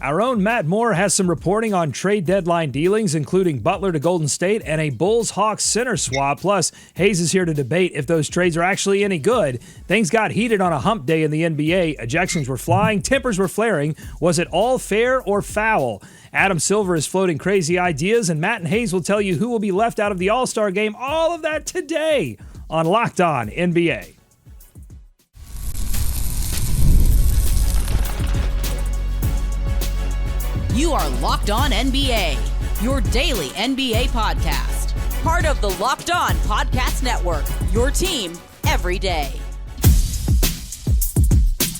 Our own Matt Moore has some reporting on trade deadline dealings, including Butler to Golden State and a Bulls-Hawks center swap. Plus, Hayes is here to debate if those trades are actually any good. Things got heated on a hump day in the NBA. Ejections were flying, tempers were flaring. Was it all fair or foul? Adam Silver is floating crazy ideas, and Matt and Hayes will tell you who will be left out of the All-Star game. All of that today on Locked On NBA. You are Locked On NBA, your daily NBA podcast. Part of the Locked On Podcast Network, your team every day.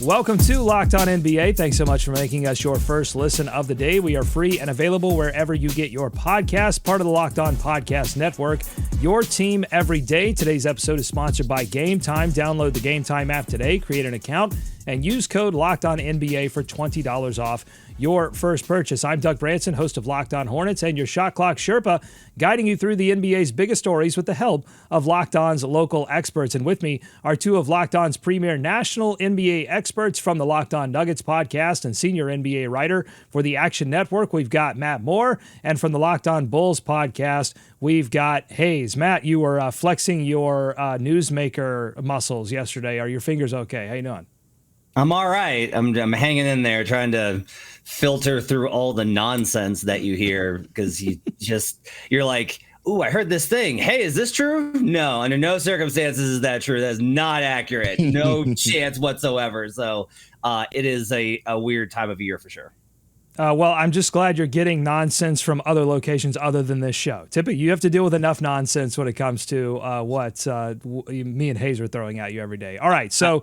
Welcome to Locked On NBA. Thanks so much for making us your first listen of the day. We are free and available wherever you get your podcast, part of the Locked On Podcast Network, your team every day. Today's episode is sponsored by Game Time. Download the Game Time app today, create an account, and use code Locked On NBA for $20 off your first purchase. I'm Doug Branson, host of Locked On Hornets, and your Shot Clock Sherpa, guiding you through the NBA's biggest stories with the help of Locked On's local experts. And with me are two of Locked On's premier national NBA experts from the Locked On Nuggets podcast and senior NBA writer for the Action Network. We've got Matt Moore, and from the Locked On Bulls podcast, we've got Hayes. Matt, you were flexing your newsmaker muscles yesterday. Are your fingers okay? How you doing? I'm all right. I'm hanging in there, trying to filter through all the nonsense that you hear, because you're like, ooh, I heard this thing. Hey, is this true? No, under no circumstances is that true. That is not accurate. No chance whatsoever. So it is a weird time of year for sure. Well, I'm just glad you're getting nonsense from other locations other than this show. Typically, you have to deal with enough nonsense when it comes to what me and Hayes are throwing at you every day. All right, so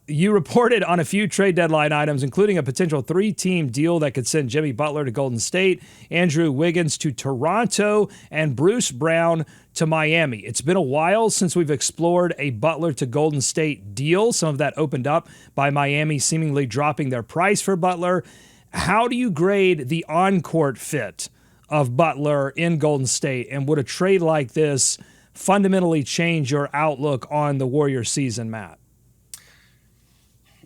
you reported on a few trade deadline items, including a potential 3-team deal that could send Jimmy Butler to Golden State, Andrew Wiggins to Toronto, and Bruce Brown to Miami. It's been a while since we've explored a Butler to Golden State deal. Some of that opened up by Miami seemingly dropping their price for Butler. How do you grade the on-court fit of Butler in Golden State, and would a trade like this fundamentally change your outlook on the Warriors season, Matt?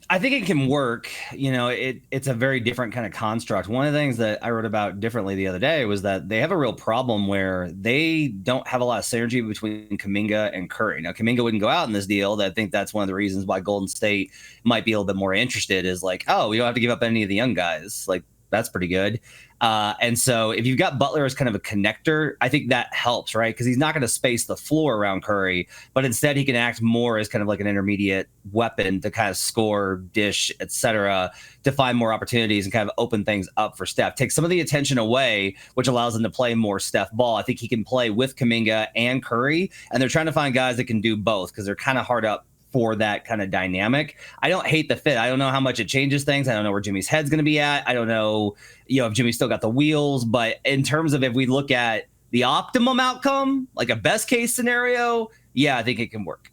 I think it can work. It's a very different kind of construct. One of the things that I wrote about differently the other day was that they have a real problem where they don't have a lot of synergy between Kuminga and Curry. Now, Kuminga wouldn't go out in this deal. I think that's one of the reasons why Golden State might be a little bit more interested, is like, oh, we don't have to give up any of the young guys. Like, that's pretty good. And so if you've got Butler as kind of a connector, I think that helps, right? Because he's not going to space the floor around Curry, but instead he can act more as kind of like an intermediate weapon to kind of score, dish, etc., to find more opportunities and kind of open things up for Steph. Take some of the attention away, which allows him to play more Steph ball. I think he can play with Kuminga and Curry, and they're trying to find guys that can do both because they're kind of hard up for that kind of dynamic. I don't hate the fit. I don't know how much it changes things. I don't know where Jimmy's head's going to be at. I don't know, if Jimmy's still got the wheels, but in terms of if we look at the optimum outcome, like a best case scenario, yeah, I think it can work.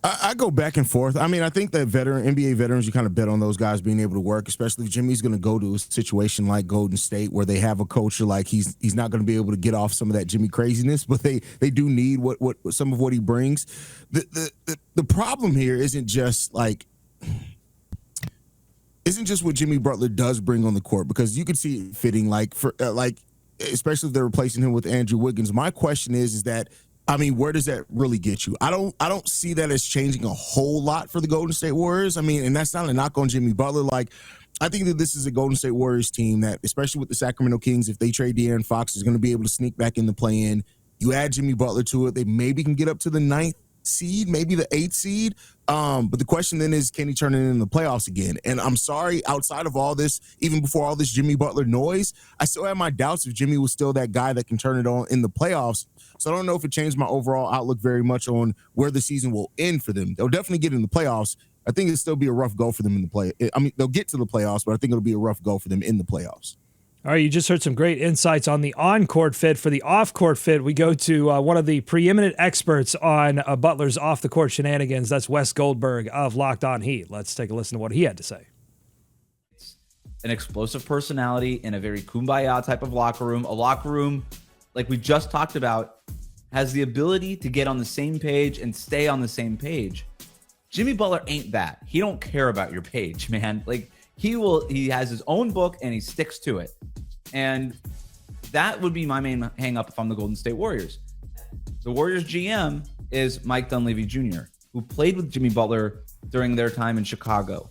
I go back and forth. I mean, I think that NBA veterans, you kind of bet on those guys being able to work, especially if Jimmy's going to go to a situation like Golden State where they have a culture like he's not going to be able to get off some of that Jimmy craziness, but they do need what some of what he brings. The problem here isn't just what Jimmy Butler does bring on the court, because you can see it fitting especially if they're replacing him with Andrew Wiggins. My question is that, I mean, where does that really get you? I don't see that as changing a whole lot for the Golden State Warriors. I mean, and that's not a knock on Jimmy Butler. Like, I think that this is a Golden State Warriors team that, especially with the Sacramento Kings, if they trade De'Aaron Fox, is going to be able to sneak back in the play-in. You add Jimmy Butler to it, they maybe can get up to the 9th seed, maybe the 8th seed. But the question then is, can he turn it in the playoffs again? And I'm sorry, outside of all this, even before all this Jimmy Butler noise, I still have my doubts if Jimmy was still that guy that can turn it on in the playoffs. So I don't know if it changed my overall outlook very much on where the season will end for them. They'll definitely get in the playoffs. I think it'll still be a rough go for them in the play. I mean, they'll get to the playoffs, but I think it'll be a rough go for them in the playoffs. All right, you just heard some great insights on the on-court fit. For the off-court fit, we go to one of the preeminent experts on Butler's off-the-court shenanigans. That's Wes Goldberg of Locked On Heat. Let's take a listen to what he had to say. An explosive personality in a very kumbaya type of locker room. A locker room, like we just talked about, has the ability to get on the same page and stay on the same page. Jimmy Butler ain't that. He don't care about your page, man. Like, He has his own book and he sticks to it. And that would be my main hang up if I'm the Golden State Warriors. The Warriors GM is Mike Dunleavy Jr., who played with Jimmy Butler during their time in Chicago.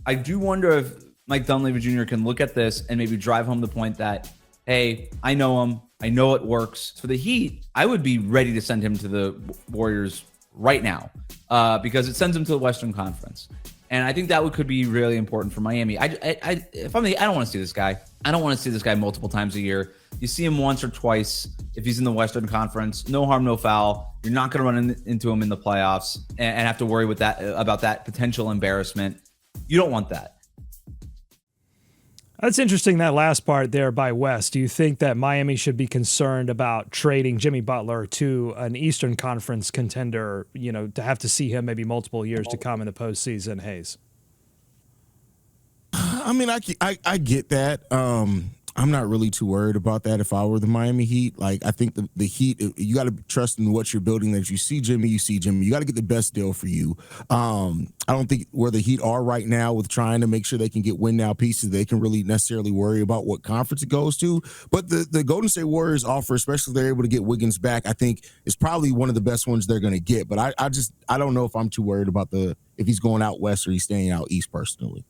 I do wonder if Mike Dunleavy Jr. can look at this and maybe drive home the point that, hey, I know him. I know it works. For the Heat, I would be ready to send him to the Warriors right now because it sends him to the Western Conference. And I think that could be really important for Miami. If I'm the Heat, I don't want to see this guy. I don't want to see this guy multiple times a year. You see him once or twice if he's in the Western Conference. No harm, no foul. You're not going to run into him in the playoffs and have to worry about that potential embarrassment. You don't want that. That's interesting, that last part there by West. Do you think that Miami should be concerned about trading Jimmy Butler to an Eastern Conference contender, to have to see him maybe multiple years to come in the postseason, Hayes? I mean, I get that. I'm not really too worried about that if I were the Miami Heat. Like, I think the Heat, you got to trust in what you're building. That if you see Jimmy, you see Jimmy. You got to get the best deal for you. I don't think where the Heat are right now with trying to make sure they can get win now pieces, they can really necessarily worry about what conference it goes to. But the Golden State Warriors offer, especially if they're able to get Wiggins back, I think is probably one of the best ones they're going to get. But I don't know if I'm too worried about if he's going out west or he's staying out east personally.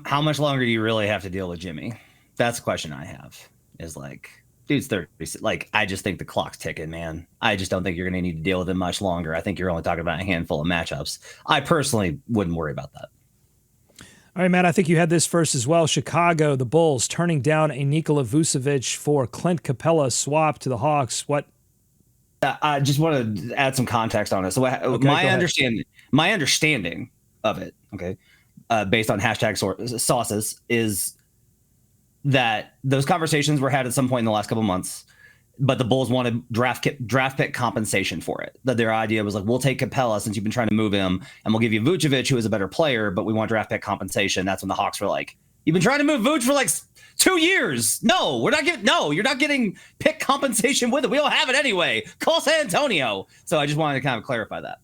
How much longer do you really have to deal with Jimmy? That's the question I have. Is like, dude's 30. Like, I just think the clock's ticking, man. I just don't think you're going to need to deal with him much longer. I think you're only talking about a handful of matchups. I personally wouldn't worry about that. All right, Matt, I think you had this first as well. Chicago, the Bulls, turning down a Nikola Vucevic for Clint Capela swap to the Hawks. What? I just want to add some context on it. So Okay, my understanding of it, okay, based on hashtag sauces, is that those conversations were had at some point in the last couple of months, but the Bulls wanted draft pick compensation for it. That their idea was like, we'll take Capela since you've been trying to move him, and we'll give you Vucevic, who is a better player, but we want draft pick compensation. That's when the Hawks were like, you've been trying to move Vuce for like 2 years. No, you're not getting pick compensation with it. We don't have it anyway. Call San Antonio. So I just wanted to kind of clarify that.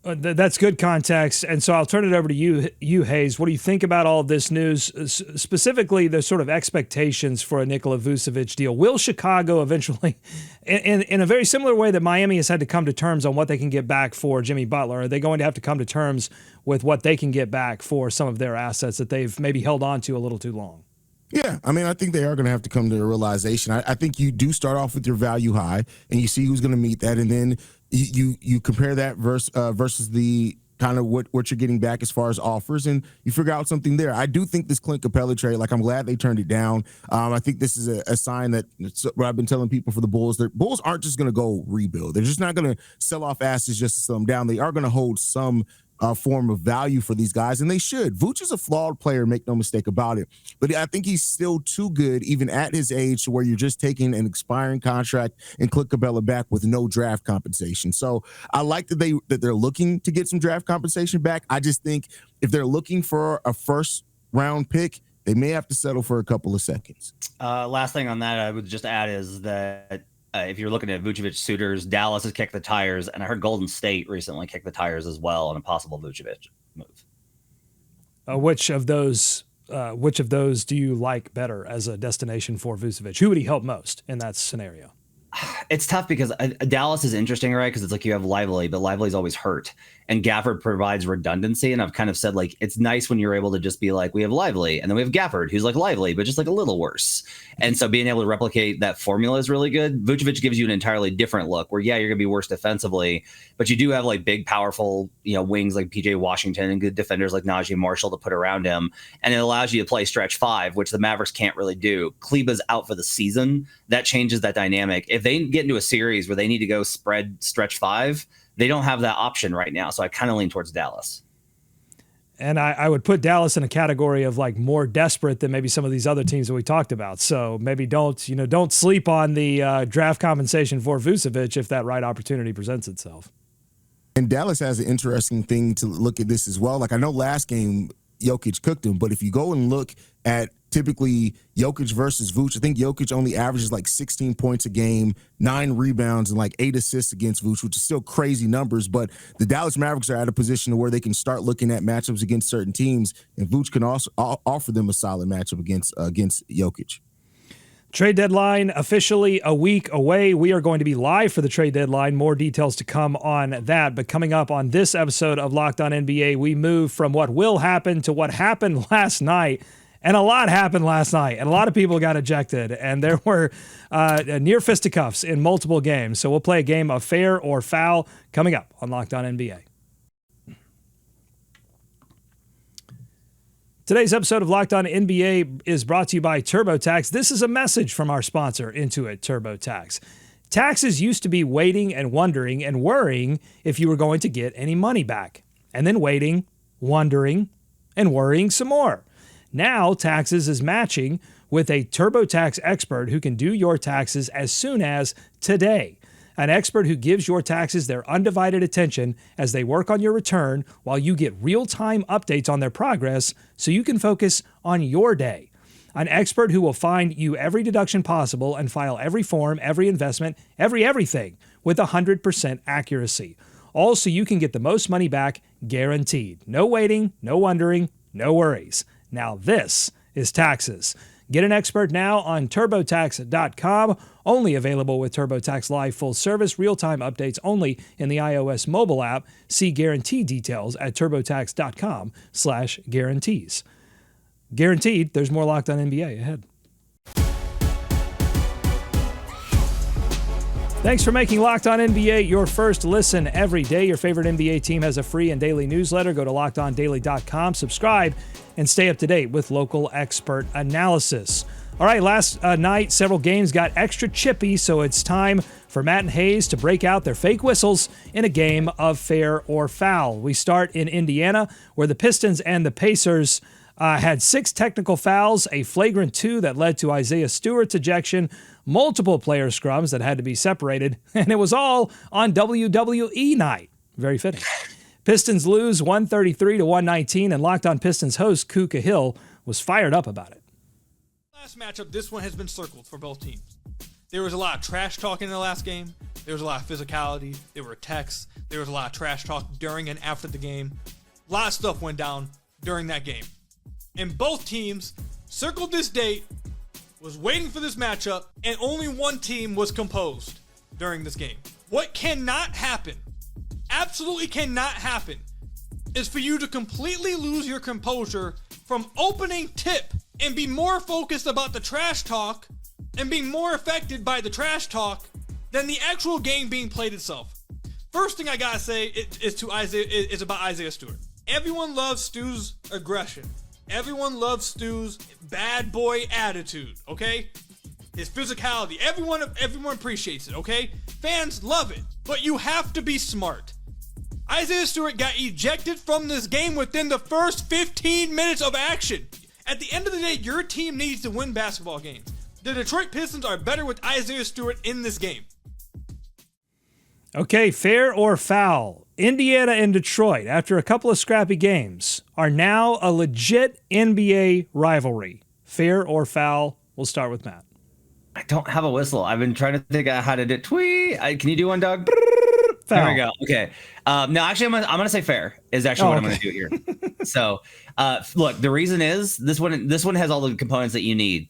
That's good context. And so I'll turn it over to you, Hayes. What do you think about all of this news, specifically the sort of expectations for a Nikola Vucevic deal? Will Chicago eventually, in a very similar way that Miami has had to come to terms on what they can get back for Jimmy Butler, are they going to have to come to terms with what they can get back for some of their assets that they've maybe held on to a little too long? Yeah, I mean, I think they are going to have to come to a realization. I think you do start off with your value high, and you see who's going to meet that, and then you compare that versus the kind of what you're getting back as far as offers, and you figure out something there. I do think this Clint Capela trade, like, I'm glad they turned it down. I think this is a sign that what I've been telling people for the Bulls. The Bulls aren't just going to go rebuild. They're just not going to sell off assets just to sell them down. They are going to hold some form of value for these guys, and they should. Vooch is a flawed player, make no mistake about it, but I think he's still too good, even at his age, to where you're just taking an expiring contract and Clint Capela back with no draft compensation. So I like that they're looking to get some draft compensation back. I just think if they're looking for a first round pick, they may have to settle for a couple of seconds. Last thing on that I would just add is that if you're looking at Vucevic suitors, Dallas has kicked the tires, and I heard Golden State recently kicked the tires as well on a possible Vucevic move. Which of those do you like better as a destination for Vucevic? Who would he help most in that scenario? It's tough because Dallas is interesting, right? Because it's like you have Lively, but Lively's always hurt, and Gafford provides redundancy. And I've kind of said, like, it's nice when you're able to just be like, we have Lively, and then we have Gafford, who's like Lively, but just like a little worse. And so being able to replicate that formula is really good. Vucevic gives you an entirely different look where, yeah, you're going to be worse defensively, but you do have like big, powerful, wings like PJ Washington and good defenders like Najee Marshall to put around him. And it allows you to play stretch five, which the Mavericks can't really do. Kleba's out for the season. That changes that dynamic. If they get into a series where they need to go spread stretch five, they don't have that option right now. So I kind of lean towards Dallas. And I would put Dallas in a category of like more desperate than maybe some of these other teams that we talked about. So maybe don't sleep on the draft compensation for Vucevic if that right opportunity presents itself. And Dallas has an interesting thing to look at this as well. Like, I know last game Jokic cooked him, but if you go and look at typically Jokic versus Vooch. I think Jokic only averages like 16 points a game, 9 rebounds, and like 8 assists against Vooch, which is still crazy numbers. But the Dallas Mavericks are at a position where they can start looking at matchups against certain teams, and Vooch can also offer them a solid matchup against Jokic. Trade deadline officially a week away. We are going to be live for the trade deadline. More details to come on that. But coming up on this episode of Locked On NBA, we move from what will happen to what happened last night. And a lot happened last night, and a lot of people got ejected, and there were near fisticuffs in multiple games. So we'll play a game of fair or foul coming up on Locked On NBA. Today's episode of Locked On NBA is brought to you by TurboTax. This is a message from our sponsor, Intuit TurboTax. Taxes used to be waiting and wondering and worrying if you were going to get any money back, and then waiting, wondering, and worrying some more. Now, taxes is matching with a TurboTax expert who can do your taxes as soon as today. An expert who gives your taxes their undivided attention as they work on your return while you get real-time updates on their progress so you can focus on your day. An expert who will find you every deduction possible and file every form, every investment, everything with 100% accuracy. All so you can get the most money back guaranteed. No waiting, no wondering, no worries. Now this is taxes. Get an expert now on TurboTax.com. Only available with TurboTax Live full service, real-time updates only in the iOS mobile app. See guarantee details at TurboTax.com/guarantees. Guaranteed, there's more Locked On NBA ahead. Thanks for making Locked On NBA your first listen every day. Your favorite NBA team has a free and daily newsletter. Go to LockedOnDaily.com, subscribe, and stay up to date with local expert analysis. All right, last night, several games got extra chippy, so it's time for Matt and Hayes to break out their fake whistles in a game of fair or foul. We start in Indiana, where the Pistons and the Pacers had 6 technical fouls, a flagrant 2 that led to Isaiah Stewart's ejection, multiple player scrums that had to be separated, and it was all on WWE night. Very fitting. Pistons lose 133-119, and Locked On Pistons host Kuka Hill was fired up about it. Last matchup, this one has been circled for both teams. There was a lot of trash talk in the last game. There was a lot of physicality. There were texts. There was a lot of trash talk during and after the game. A lot of stuff went down during that game. And both teams circled this date, was waiting for this matchup, and only one team was composed during this game. What cannot happen, absolutely cannot happen, is for you to completely lose your composure from opening tip and be more focused about the trash talk and being more affected by the trash talk than the actual game being played itself. First thing I gotta say is about Isaiah Stewart. Everyone loves Stu's aggression. Everyone loves Stu's bad boy attitude, okay? His physicality. Everyone appreciates it, okay? Fans love it. But you have to be smart. Isaiah Stewart got ejected from this game within the first 15 minutes of action. At the end of the day, your team needs to win basketball games. The Detroit Pistons are better with Isaiah Stewart in this game. Okay, fair or foul? Indiana and Detroit, after a couple of scrappy games, are now a legit NBA rivalry. Fair or foul? We'll start with Matt. I don't have a whistle. I've been trying to think out how to do tweet. Can you do one, Doug? Foul. There we go. Okay. No, actually, I'm gonna say fair is actually what I'm gonna do here. So, look, the reason is this one has all the components that you need.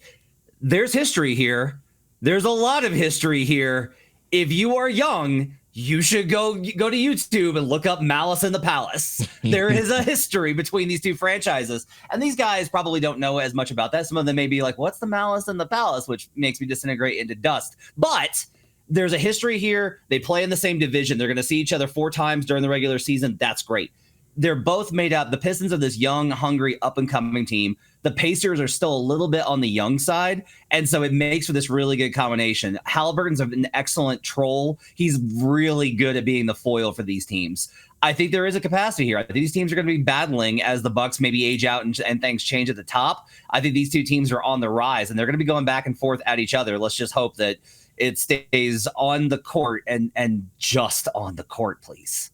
There's history here. There's a lot of history here. If you are young, you should go to YouTube and look up Malice in the Palace. There is a history between these two franchises. And these guys probably don't know as much about that. Some of them may be like, what's the Malice in the Palace? Which makes me disintegrate into dust. But there's a history here. They play in the same division. They're going to see each other 4 times during the regular season. That's great. They're both made up. The Pistons are this young, hungry, up-and-coming team. The Pacers are still a little bit on the young side, and so it makes for this really good combination. Halliburton's an excellent troll. He's really good at being the foil for these teams. I think there is a capacity here. I think these teams are going to be battling as the Bucks maybe age out and things change at the top. I think these two teams are on the rise, and they're going to be going back and forth at each other. Let's just hope that it stays on the court and just on the court, please.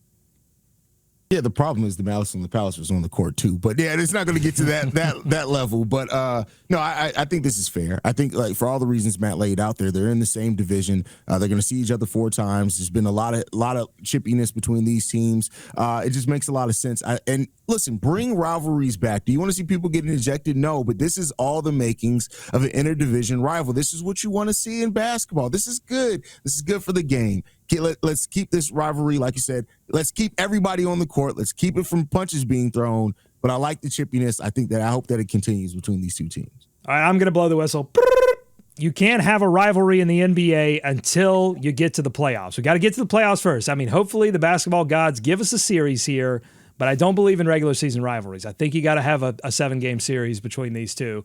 Yeah, the problem is the Malice and the Palace was on the court too. But yeah, it's not going to get to that level. But no, I think this is fair. I think like for all the reasons Matt laid out there, they're in the same division. They're going to see each other 4 times. There's been a lot of chippiness between these teams. It just makes a lot of sense. And listen, bring rivalries back. Do you want to see people getting ejected? No, but this is all the makings of an interdivision rival. This is what you want to see in basketball. This is good. This is good for the game. Let's keep this rivalry, like you said. Let's keep everybody on the court. Let's keep it from punches being thrown. But I like the chippiness. I hope that it continues between these two teams. All right, I'm going to blow the whistle. You can't have a rivalry in the NBA until you get to the playoffs. We got to get to the playoffs first. I mean, hopefully the basketball gods give us a series here, but I don't believe in regular season rivalries. I think you got to have a 7-game series between these two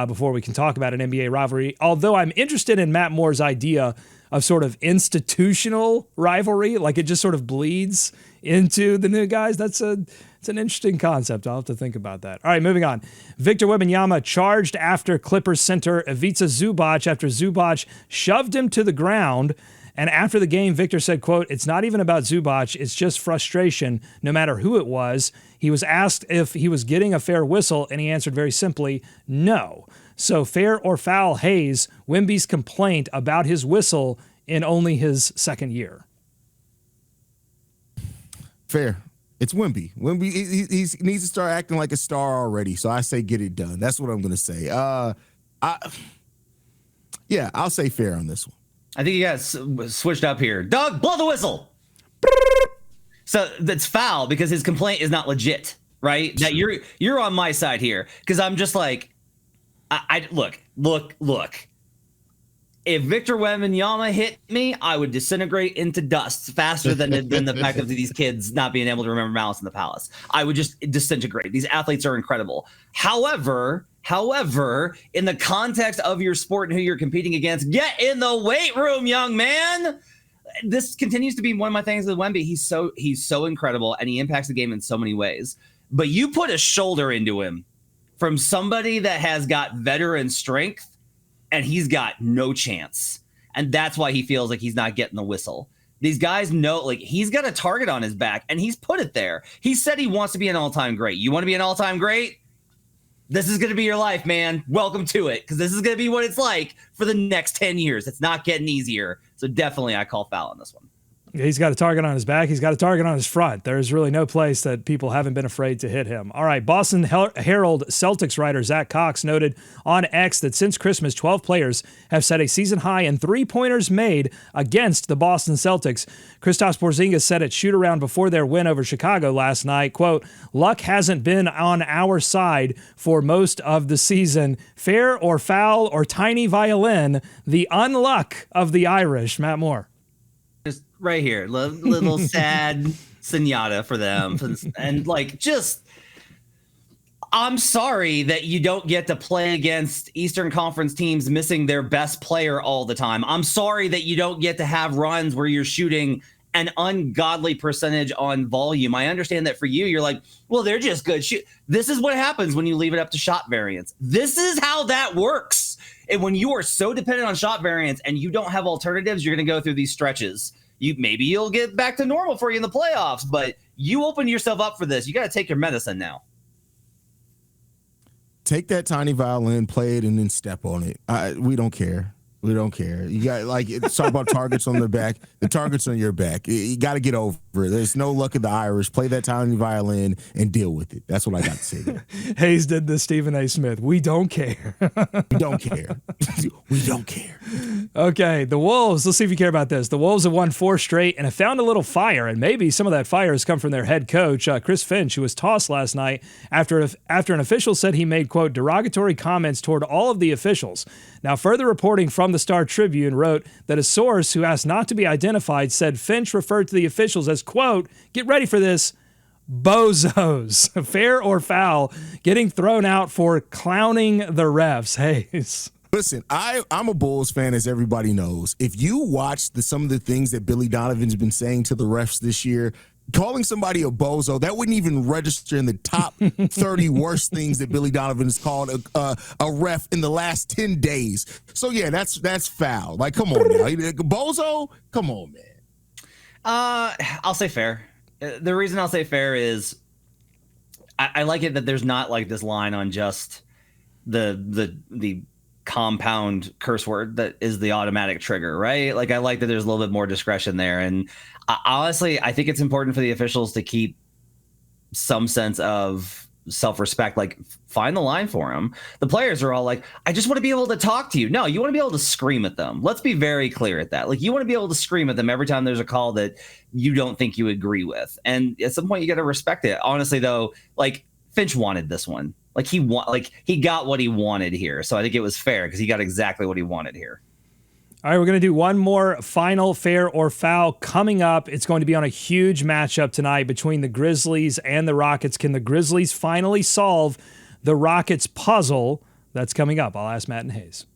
before we can talk about an NBA rivalry. Although I'm interested in Matt Moore's idea of sort of institutional rivalry, like it just sort of bleeds into the new guys. It's an interesting concept. I'll have to think about that. All right, moving on. Victor Wembanyama charged after Clippers center Ivica Zubac after Zubac shoved him to the ground. And after the game, Victor said, quote, "It's not even about Zubac. It's just frustration, no matter who it was." He was asked if he was getting a fair whistle, and he answered very simply, no. So fair or foul, Hayes, Wemby's complaint about his whistle in only his second year? Fair. It's Wemby. Wemby, he needs to start acting like a star already. So I say get it done. That's what I'm going to say. I'll say fair on this one. I think you got switched up here. Doug, blow the whistle. So that's foul because his complaint is not legit, right? That you're on my side here because I'm just like, I look. If Victor Wembanyama hit me, I would disintegrate into dust faster than the fact of these kids not being able to remember Malice in the Palace. I would just disintegrate. These athletes are incredible. However, in the context of your sport and who you're competing against, get in the weight room, young man. This continues to be one of my things with Wemby. He's so incredible, and he impacts the game in so many ways. But you put a shoulder into him from somebody that has got veteran strength, and he's got no chance. And that's why he feels like he's not getting the whistle. These guys know, like, he's got a target on his back, and he's put it there. He said he wants to be an all-time great. You want to be an all-time great? This is going to be your life, man. Welcome to it, because this is going to be what it's like for the next 10 years. It's not getting easier. So definitely I call foul on this one. He's got a target on his back. He's got a target on his front. There's really no place that people haven't been afraid to hit him. All right, Boston Herald Celtics writer Zach Cox noted on X that since Christmas, 12 players have set a season high in three-pointers made against the Boston Celtics. Kristaps Porzingis said at shoot-around before their win over Chicago last night, quote, "Luck hasn't been on our side for most of the season. Fair or foul or tiny violin, the unluck of the Irish." Matt Moore. Just right here, little sad señata for them. And like, just, I'm sorry that you don't get to play against Eastern Conference teams missing their best player all the time. I'm sorry that you don't get to have runs where you're shooting an ungodly percentage on volume. I understand that for you, you're like, well, they're just good shoot. This is what happens when you leave it up to shot variance. This is how that works. And when you are so dependent on shot variance and you don't have alternatives, you're going to go through these stretches. Maybe you'll get back to normal for you in the playoffs, but you open yourself up for this. You got to take your medicine now. Take that tiny violin, play it, and then step on it. We don't care. We don't care. You got, like, talk about targets on their back. The target's on your back. You got to get over it. There's no luck of the Irish. Play that tiny violin and deal with it. That's what I got to say there. Hayes did the Stephen A. Smith. We don't care. We don't care. We don't care. Okay, the Wolves. Let's see if you care about this. The Wolves have won 4 straight and have found a little fire, and maybe some of that fire has come from their head coach, Chris Finch, who was tossed last night after an official said he made, quote, derogatory comments toward all of the officials. Now, further reporting from the Star Tribune wrote that a source who asked not to be identified said Finch referred to the officials as, quote, get ready for this, bozos, fair or foul, getting thrown out for clowning the refs. Hayes. Listen, I'm a Bulls fan, as everybody knows. If you watch some of the things that Billy Donovan's been saying to the refs this year, calling somebody a bozo, that wouldn't even register in the top 30 worst things that Billy Donovan has called a ref in the last 10 days. So, yeah, that's foul. Like, come on now. Bozo? Come on, man. I'll say fair. The reason I'll say fair is I like it that there's not like this line on just the compound curse word that is the automatic trigger, right? Like I like that there's a little bit more discretion there. And honestly, I think it's important for the officials to keep some sense of self-respect, like find the line for them. The players are all like, I just want to be able to talk to you. No, you want to be able to scream at them. Let's be very clear at that. Like you want to be able to scream at them every time there's a call that you don't think you agree with. And at some point you got to respect it. Honestly though, like Finch wanted this one. Like he got what he wanted here. So I think it was fair because he got exactly what he wanted here. All right, we're going to do one more final fair or foul coming up. It's going to be on a huge matchup tonight between the Grizzlies and the Rockets. Can the Grizzlies finally solve the Rockets puzzle? That's coming up. I'll ask Matt and Hayes.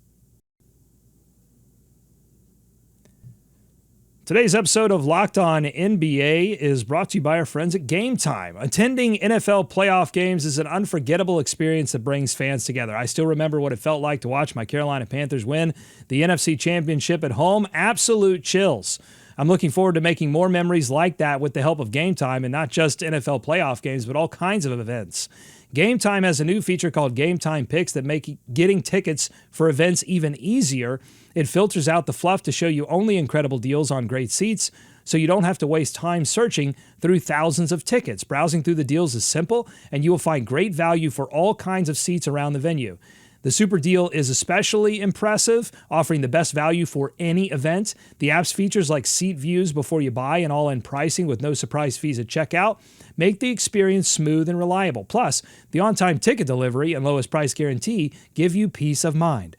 Today's episode of Locked On NBA is brought to you by our friends at Game Time. Attending NFL playoff games is an unforgettable experience that brings fans together. I still remember what it felt like to watch my Carolina Panthers win the NFC Championship at home. Absolute chills. I'm looking forward to making more memories like that with the help of Game Time, and not just NFL playoff games, but all kinds of events. Game Time has a new feature called Game Time Picks that make getting tickets for events even easier. It filters out the fluff to show you only incredible deals on great seats, so you don't have to waste time searching through thousands of tickets. Browsing through the deals is simple, and you will find great value for all kinds of seats around the venue. The Super Deal is especially impressive, offering the best value for any event. The app's features like seat views before you buy and all-in pricing with no surprise fees at checkout make the experience smooth and reliable. Plus, the on-time ticket delivery and lowest price guarantee give you peace of mind.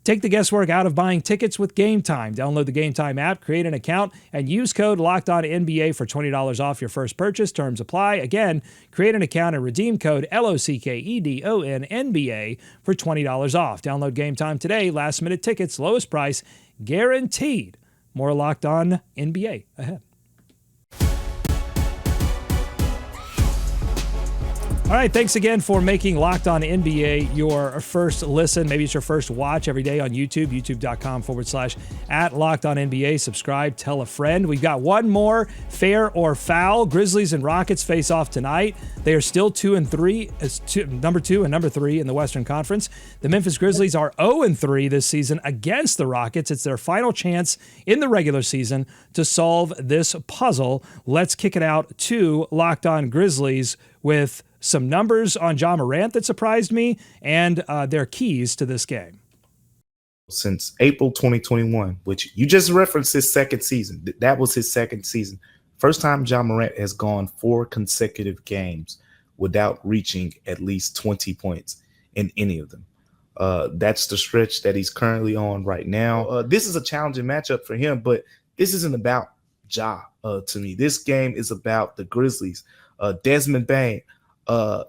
Take the guesswork out of buying tickets with Game Time. Download the Game Time app, create an account, and use code LOCKEDONNBA for $20 off your first purchase. Terms apply. Again, create an account and redeem code LOCKEDONNBA for $20 off. Download Game Time today. Last-minute tickets, lowest price, guaranteed. More Locked On NBA ahead. All right, thanks again for making Locked On NBA your first listen. Maybe it's your first watch every day on YouTube, youtube.com/@LockedOnNBA. Subscribe, tell a friend. We've got one more fair or foul. Grizzlies and Rockets face off tonight. They are still 2-3, number 2 and number 3 in the Western Conference. The Memphis Grizzlies are 0-3 this season against the Rockets. It's their final chance in the regular season to solve this puzzle. Let's kick it out to Locked On Grizzlies with some numbers on Ja Morant that surprised me and their keys to this game. Since April 2021, which you just referenced his second season. That was his second season. First time Ja Morant has gone 4 consecutive games without reaching at least 20 points in any of them. That's the stretch that he's currently on right now. This is a challenging matchup for him, but this isn't about Ja to me. This game is about the Grizzlies. Desmond Bane,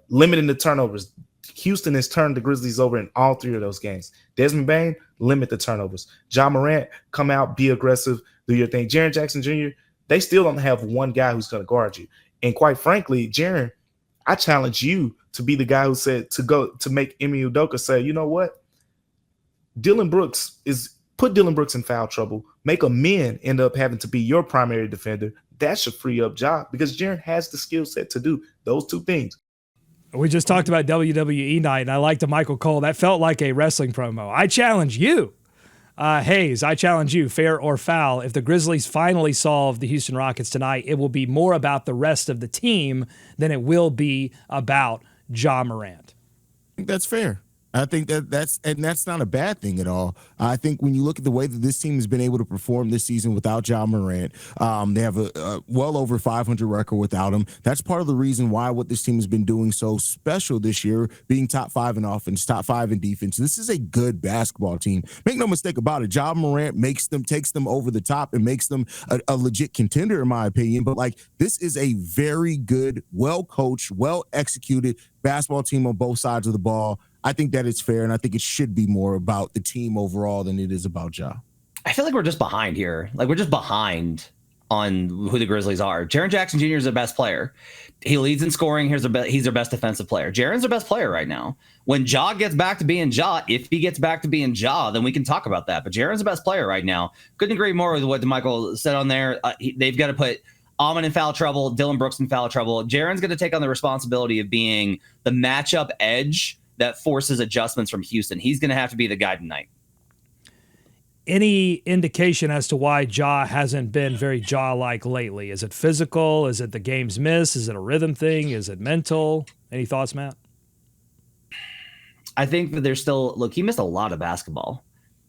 limiting the turnovers. Houston has turned the Grizzlies over in all 3 of those games. Desmond Bane, limit the turnovers. Ja Morant, come out, be aggressive, do your thing. Jaren Jackson Jr., they still don't have one guy who's going to guard you. And quite frankly, Jaren, I challenge you to be the guy who said to make Ime Udoka say, you know what? Put Dillon Brooks in foul trouble. Make a men end up having to be your primary defender. That should free up Ja because Jaren has the skill set to do those 2 things. We just talked about WWE night, and I liked the Michael Cole. That felt like a wrestling promo. I challenge you, Hayes, I challenge you, fair or foul. If the Grizzlies finally solve the Houston Rockets tonight, it will be more about the rest of the team than it will be about Ja Morant. I think that's fair. I think that's not a bad thing at all. I think when you look at the way that this team has been able to perform this season without Ja Morant, they have a well over 500 record without him. That's part of the reason why what this team has been doing so special this year, being top 5 in offense, top 5 in defense. This is a good basketball team. Make no mistake about it. Ja Morant takes them over the top and makes them a legit contender, in my opinion. But this is a very good, well-coached, well-executed basketball team on both sides of the ball. I think that it's fair, and I think it should be more about the team overall than it is about Ja. I feel like we're just behind here. Like we're just behind on who the Grizzlies are. Jaren Jackson Jr. is their best player. He leads in scoring. He's their best defensive player. Jaren's their best player right now. When Ja gets back to being Ja, if he gets back to being Ja, then we can talk about that. But Jaren's the best player right now. Couldn't agree more with what Michael said on there. They've got to put Amon in foul trouble, Dylan Brooks in foul trouble. Jaren's going to take on the responsibility of being the matchup edge that forces adjustments from Houston. He's going to have to be the guy tonight. Any indication as to why Ja hasn't been very Ja-like lately? Is it physical? Is it the game's miss? Is it a rhythm thing? Is it mental? Any thoughts, Matt? I think that there's still, look, he missed a lot of basketball.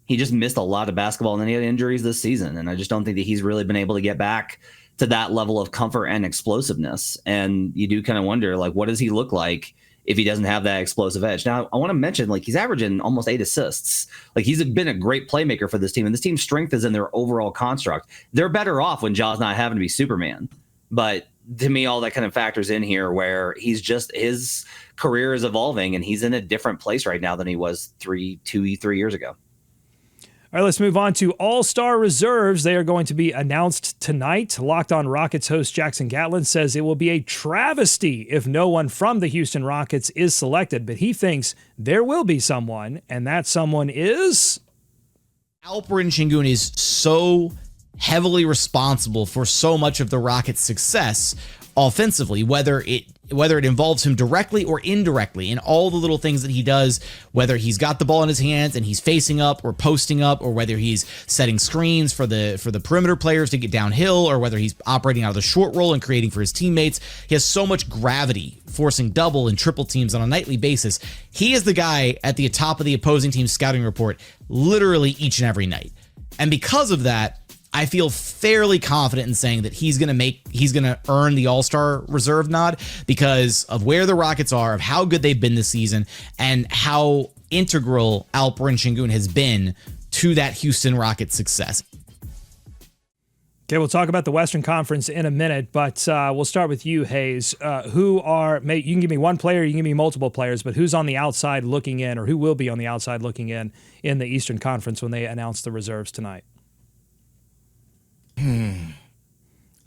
He just missed a lot of basketball, and then he had injuries this season. And I just don't think that he's really been able to get back to that level of comfort and explosiveness. And you do kind of wonder, like, what does he look like if he doesn't have that explosive edge? Now, I want to mention, like, he's averaging almost 8 assists. Like, he's been a great playmaker for this team, and this team's strength is in their overall construct. They're better off when Ja's not having to be Superman. But to me, all that kind of factors in here where he's just, his career is evolving, and he's in a different place right now than he was 3 years ago. All right, let's move on to All-Star Reserves. They are going to be announced tonight. Locked On Rockets host Jackson Gatlin says it will be a travesty if no one from the Houston Rockets is selected, but he thinks there will be someone, and that someone is... Alperen Şengün is so heavily responsible for so much of the Rockets' success offensively, whether it involves him directly or indirectly in all the little things that he does, whether he's got the ball in his hands and he's facing up or posting up, or whether he's setting screens for the perimeter players to get downhill, or whether he's operating out of the short roll and creating for his teammates. He has so much gravity, forcing double and triple teams on a nightly basis. He is the guy at the top of the opposing team's scouting report literally each and every night. And because of that, I feel fairly confident in saying that he's going to earn the All-Star reserve nod because of where the Rockets are, of how good they've been this season, and how integral Alperen Şengün has been to that Houston Rockets success. Okay, we'll talk about the Western Conference in a minute, but we'll start with you, Hayes. You can give me one player, you can give me multiple players, but who's on the outside looking in, or who will be on the outside looking in the Eastern Conference when they announce the reserves tonight?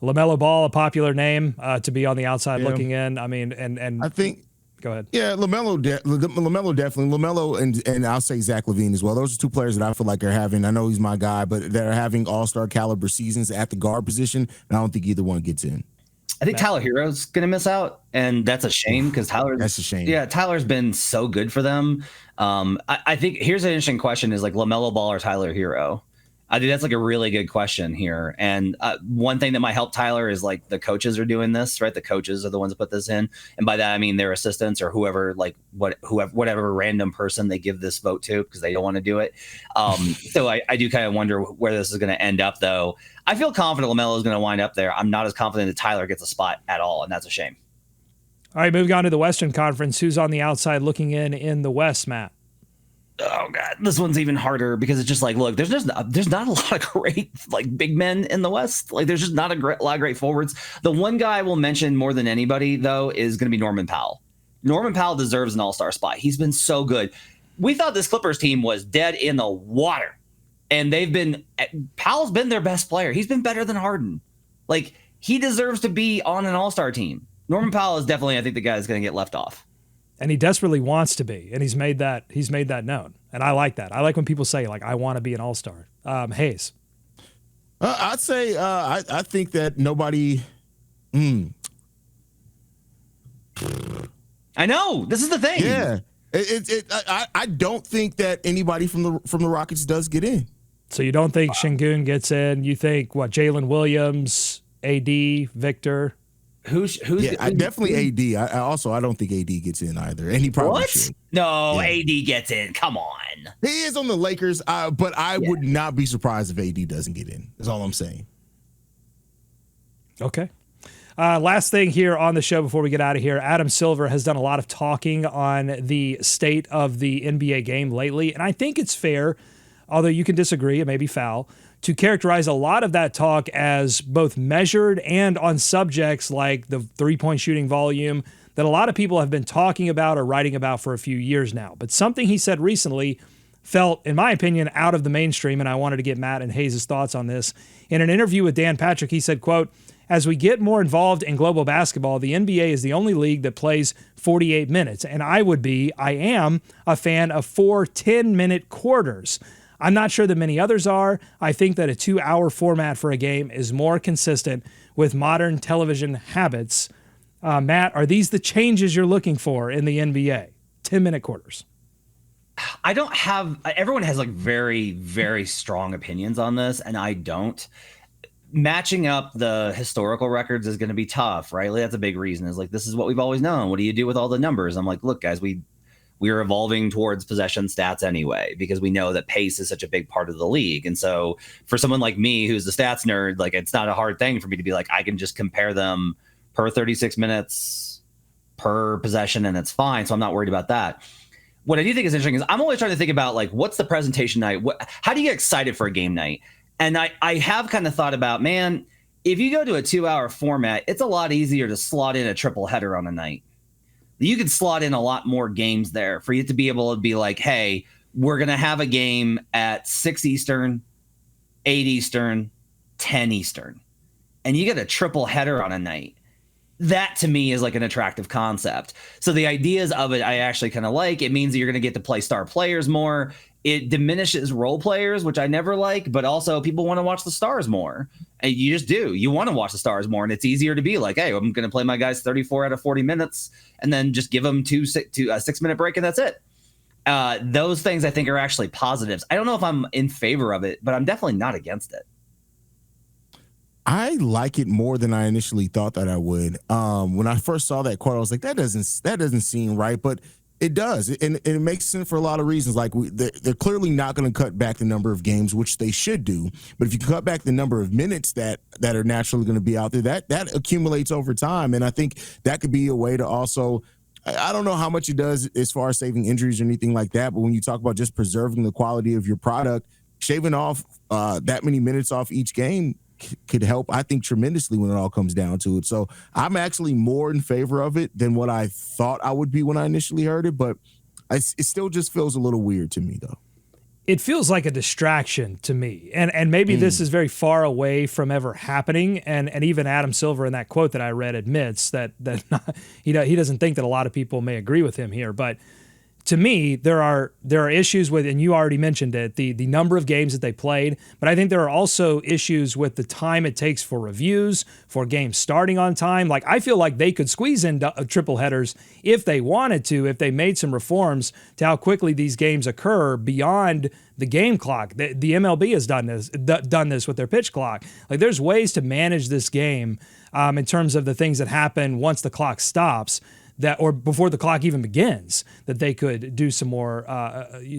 LaMelo Ball, a popular name to be on the outside looking in. I mean, and I think. Go ahead. Yeah, LaMelo definitely. LaMelo and I'll say Zach LaVine as well. Those are two players that I feel like are having. I know he's my guy, but they're having all-star caliber seasons at the guard position, and I don't think either one gets in. I think Tyler Hero's going to miss out, and that's a shame because that's a shame. Yeah, Tyler's been so good for them. I think here's an interesting question: is like LaMelo Ball or Tyler Hero? I think that's like a really good question here. And one thing that might help Tyler is like the coaches are doing this, right? The coaches are the ones that put this in. And by that, I mean their assistants or whoever, like whatever random person they give this vote to because they don't want to do it. So I do kind of wonder where this is going to end up, though. I feel confident LaMelo is going to wind up there. I'm not as confident that Tyler gets a spot at all, and that's a shame. All right, moving on to the Western Conference. Who's on the outside looking in the West, Matt? Oh God, this one's even harder because it's just like, look, there's not a lot of great like big men in the West. Like there's just not a lot of great forwards. The one guy I will mention more than anybody though is going to be Norman Powell. Norman Powell deserves an all-star spot. He's been so good. We thought this Clippers team was dead in the water, and Powell's been their best player. He's been better than Harden. Like he deserves to be on an all-star team. Norman Powell is definitely, I think, the guy that's going to get left off. And he desperately wants to be, and he's made that known. And I like that. I like when people say, like, I want to be an all-star. Hayes. I'd say I think that nobody. I know this is the thing. Yeah, I don't think that anybody from the Rockets does get in. So you don't think Şengün gets in? You think what? Jalen Williams, AD, Victor. Who's definitely AD. I don't think AD gets in either, and he probably should. No, yeah. AD gets in. Come on. He is on the Lakers, but I would not be surprised if AD doesn't get in. That's all I'm saying. Okay. Last thing here on the show before we get out of here, Adam Silver has done a lot of talking on the state of the NBA game lately, and I think it's fair, although you can disagree, it may be foul, to characterize a lot of that talk as both measured and on subjects like the three-point shooting volume that a lot of people have been talking about or writing about for a few years now. But something he said recently felt, in my opinion, out of the mainstream, and I wanted to get Matt and Hayes' thoughts on this. In an interview with Dan Patrick, he said, quote, "As we get more involved in global basketball, the NBA is the only league that plays 48 minutes, and I am a fan of 4 10-minute quarters. I'm not sure that many others are. I think that a 2-hour format for a game is more consistent with modern television habits. Matt, are these the changes you're looking for in the NBA? 10-minute quarters. I don't have, everyone has like very, very strong opinions on this, and I don't. Matching up the historical records is going to be tough, right? Like, that's a big reason, is like, this is what we've always known. What do you do with all the numbers? I'm like, look, guys, we are evolving towards possession stats anyway, because we know that pace is such a big part of the league. And so for someone like me, who's the stats nerd, like, it's not a hard thing for me to be like, I can just compare them per 36 minutes per possession, and it's fine. So I'm not worried about that. What I do think is interesting is I'm always trying to think about, like, what's the presentation night? How do you get excited for a game night? And I have kind of thought about, man, if you go to a 2-hour format, it's a lot easier to slot in a triple header on a night. You could slot in a lot more games there for you to be able to be like, hey, we're going to have a game at 6 Eastern, 8 Eastern, 10 Eastern. And you get a triple header on a night. That to me is like an attractive concept. So the ideas of it, I actually kind of like. It means that you're going to get to play star players more. It diminishes role players, which I never like, but also people want to watch the stars more. And you just do. You want to watch the stars more. And it's easier to be like, hey, I'm going to play my guys 34 out of 40 minutes and then just give them a 6-minute break, and that's it. Those things I think are actually positives. I don't know if I'm in favor of it, but I'm definitely not against it. I like it more than I initially thought that I would. When I first saw that quote, I was like, that doesn't seem right, but it does, and it makes sense for a lot of reasons. Like, they're clearly not going to cut back the number of games, which they should do. But if you cut back the number of minutes that are naturally going to be out there, that accumulates over time, and I think that could be a way to also. I don't know how much it does as far as saving injuries or anything like that, but when you talk about just preserving the quality of your product, shaving off that many minutes off each game could help, I think, tremendously when it all comes down to it. So I'm actually more in favor of it than what I thought I would be when I initially heard it, but it still just feels a little weird to me, though. It feels like a distraction to me, and maybe this is very far away from ever happening. And even Adam Silver in that quote that I read admits that he doesn't think that a lot of people may agree with him here, but to me, there are issues with, and you already mentioned it, the number of games that they played, but I think there are also issues with the time it takes for reviews, for games starting on time. Like, I feel like they could squeeze in triple headers if they wanted to, if they made some reforms to how quickly these games occur beyond the game clock. The MLB has done this with their pitch clock. Like, there's ways to manage this game in terms of the things that happen once the clock stops, or before the clock even begins, that they could do some more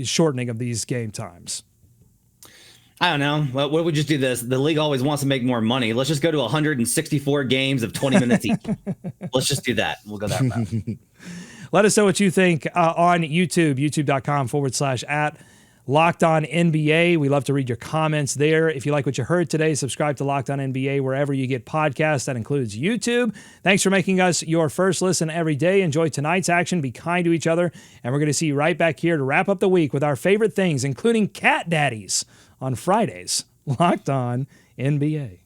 shortening of these game times. I don't know. Well, what if we just do this? The league always wants to make more money. Let's just go to 164 games of 20 minutes each. Let's just do that. We'll go that route. Let us know what you think on YouTube, youtube.com/@ Locked On NBA. We love to read your comments there. If you like what you heard today, subscribe to Locked On NBA wherever you get podcasts. That includes YouTube. Thanks for making us your first listen every day. Enjoy tonight's action. Be kind to each other. And we're going to see you right back here to wrap up the week with our favorite things, including cat daddies on Fridays. Locked On NBA.